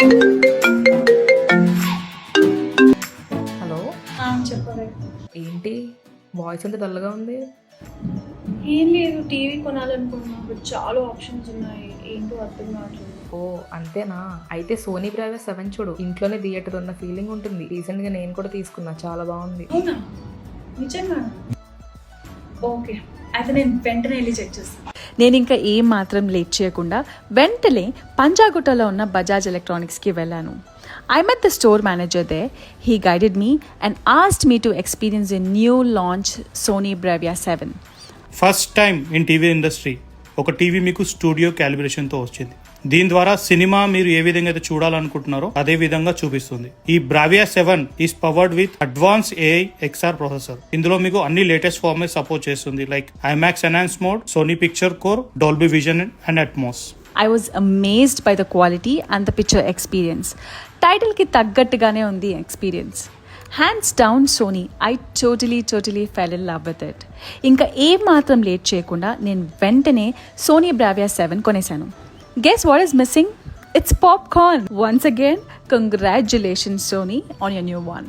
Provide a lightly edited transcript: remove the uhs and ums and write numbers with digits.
Hello, చెప్పలే. ఏంటి voice అంత డల్గా ఉంది? ఏం లేదు, టీవీ కొనాలనుకున్నా బట్ చాలా ఆప్షన్స్ ఉన్నాయి, ఏంటో అర్థం కావట్లేదు. ఓ అంతేనా? అయితే సోనీ బ్రావియా 7 చూడు. ఇంట్లోనే థియేటర్ ఉన్న ఫీలింగ్ ఉంటుంది. రీసెంట్గా నేను కూడా తీసుకున్నా, చాలా బాగుంది. అవునా, నిజంగా? ఓకే, అయితే నేను వెంటనే వెళ్ళి చెక్ చేస్తాను. నేను ఇంకా ఏం మాత్రం లేట్ చేయకుండా వెంటనే పంజాగుట్టలో ఉన్న బజాజ్ ఎలక్ట్రానిక్స్కి వెళ్ళాను. I met the store manager there. He guided me and asked me to experience a new launch Sony Bravia 7. First time in TV industry ఒక టీవీ మీకు స్టూడియో క్యాలిబ్రేషన్తో వచ్చింది. దీని ద్వారా సినిమా మీరు ఏ విధంగా అయితే చూడాలనుకుంటున్నారో అదే విధంగా చూపిస్తుంది. ఈ Bravia 7 is powered with advance AI XR processor. ఇందులో మీకు అన్ని లేటెస్ట్ ఫార్మాట్ సపోర్ట్ చేస్తుంది, like IMAX enhance mode, Sony picture core, Dolby vision and Atmos. I was amazed by the quality and the picture experience. టైటిల్కి తగ్గట్టుగానే ఉంది experience. Hands down Sony. I totally fell in love with it. ఇంకా ఏం మాత్రం late చేయకుండా నేను వెంటనే Sony Bravia 7 కొనేశాను. Guess what is missing? It's popcorn. Once again, congratulations Sony on your new one.